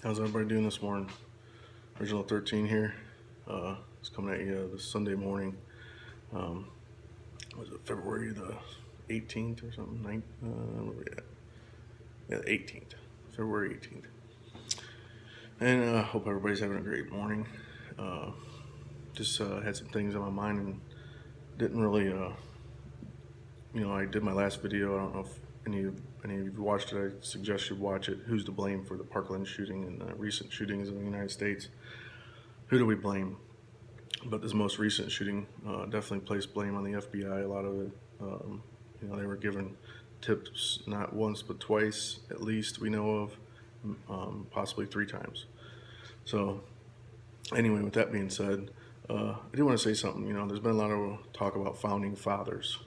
How's everybody doing this morning? Original 13 here. It's coming at you this Sunday morning. Um, was it February the 18th or something? Where we at? Yeah, the 18th. February 18th. And hope everybody's having a great morning. Uh, just had some things on my mind and didn't really, I did my last video. I don't know if any of you watched it. I suggest you watch it. Who's to blame for the Parkland shooting and recent shootings in the United States? Who do we blame? But this most recent shooting definitely placed blame on the FBI. A lot of it, they were given tips not once but twice, at least we know of, possibly 3 times. So anyway, with that being said, I do want to say something. There's been a lot of talk about founding fathers,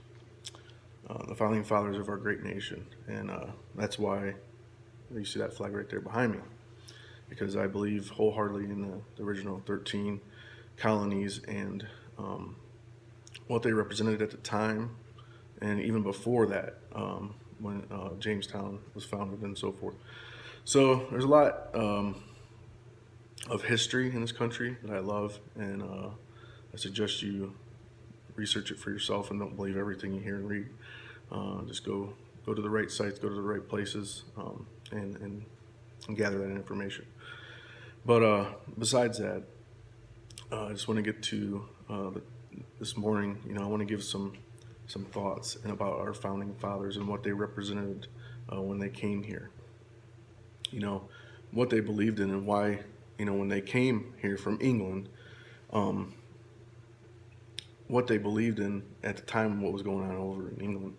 the founding fathers of our great nation, and that's why you see that flag right there behind me, because I believe wholeheartedly in the original 13 colonies and what they represented at the time, and even before that, when Jamestown was founded and so forth. So there's a lot of history in this country that I love, and I suggest you research it for yourself and don't believe everything you hear and read. Just go to the right sites, go to the right places, and gather that information. But besides that, I just want to get to this morning. I want to give some thoughts and about our founding fathers and what they represented when they came here. What they believed in and why. When they came here from England, what they believed in at the time and what was going on over in England.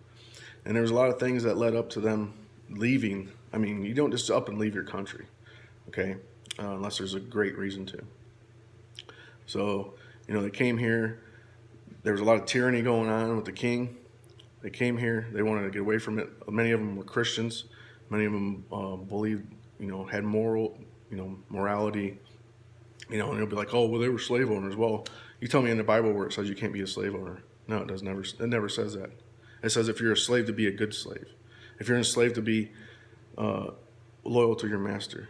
And there was a lot of things that led up to them leaving. I mean, you don't just up and leave your country, okay, unless there's a great reason to. So, they came here. There was a lot of tyranny going on with the king. They came here. They wanted to get away from it. Many of them were Christians. Many of them believed, had morality. And they'll be like, oh, well, they were slave owners. Well, you tell me in the Bible where it says you can't be a slave owner. No, it does never. It never says that. It says if you're a slave, to be a good slave. If you're enslaved, to be loyal to your master.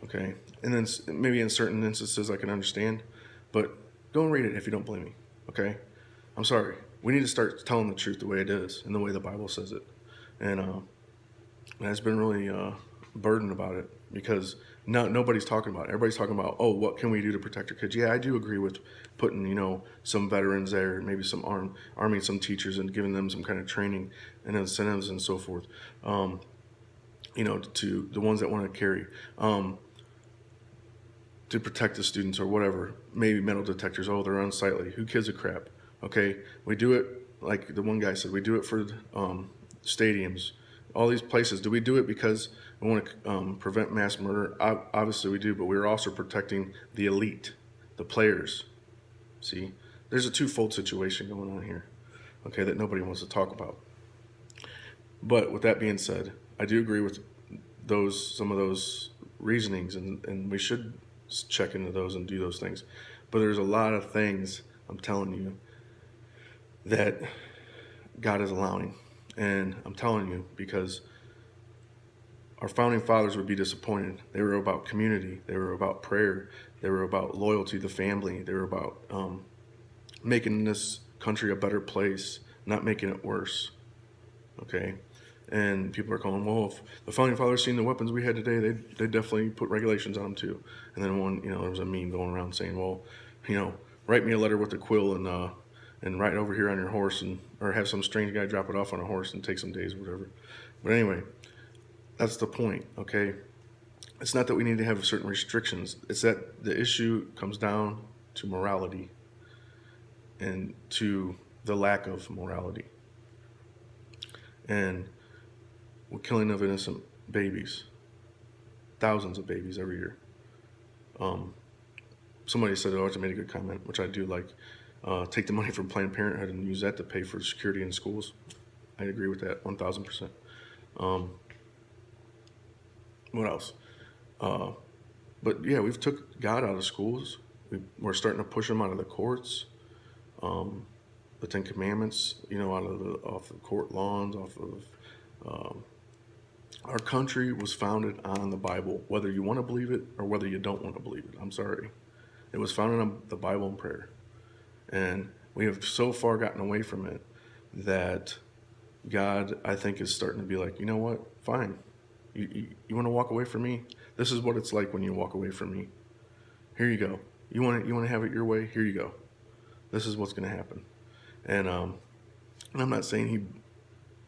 Okay, and then maybe in certain instances I can understand, but go and read it if you don't believe me. Okay, I'm sorry. We need to start telling the truth the way it is and the way the Bible says it. And I've been really burdened about it because nobody's talking about it. Everybody's talking about, oh, what can we do to protect our kids? Yeah, I do agree with putting, some veterans there, maybe some arming some teachers and giving them some kind of training and incentives and so forth. To the ones that want to carry. To protect the students or whatever, maybe metal detectors, oh, they're unsightly. Who gives a crap? Okay, we do it, like the one guy said, we do it for stadiums, all these places. Do we do it because we want to prevent mass murder? Obviously we do, but we're also protecting the elite, the players. See, there's a twofold situation going on here, okay, that nobody wants to talk about. But with that being said, I do agree with some of those reasonings, and we should check into those and do those things. But there's a lot of things, I'm telling you, that God is allowing. And I'm telling you because our founding fathers would be disappointed. They were about community. They were about prayer. They were about loyalty to the family. They were about making this country a better place, not making it worse. Okay? And people are calling, well, if the founding fathers seen the weapons we had today, they definitely put regulations on them too. And then there was a meme going around saying, well, write me a letter with a quill and ride over here on your horse, or have some strange guy drop it off on a horse and take some days or whatever. But anyway, that's the point, okay? It's not that we need to have certain restrictions. It's that the issue comes down to morality and to the lack of morality. And we're killing of innocent babies, thousands of babies every year. Somebody said, I made a good comment, which I do like. Take the money from Planned Parenthood and use that to pay for security in schools. I agree with that 1,000%. What else? But yeah, we've took God out of schools. We're starting to push him out of the courts. The Ten Commandments, off of court lawns, off of Our country was founded on the Bible, whether you want to believe it or whether you don't want to believe it. I'm sorry. It was founded on the Bible and prayer. And we have so far gotten away from it that God, I think, is starting to be like, you know what? Fine. You want to walk away from me? This is what it's like when you walk away from me. Here you go. You want to have it your way? Here you go. This is what's going to happen. And I'm not saying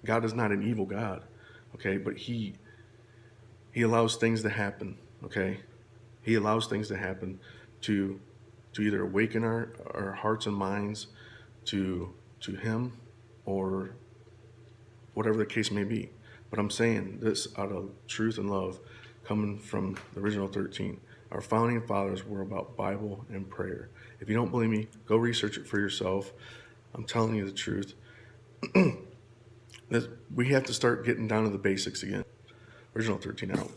God is not an evil God, okay? But he allows things to happen, okay? He allows things to happen to either awaken our hearts and minds to Him, or whatever the case may be. But I'm saying this out of truth and love, coming from the original 13. Our founding fathers were about Bible and prayer. If you don't believe me, go research it for yourself. I'm telling you the truth. We have to start getting down to the basics again. Original 13 out.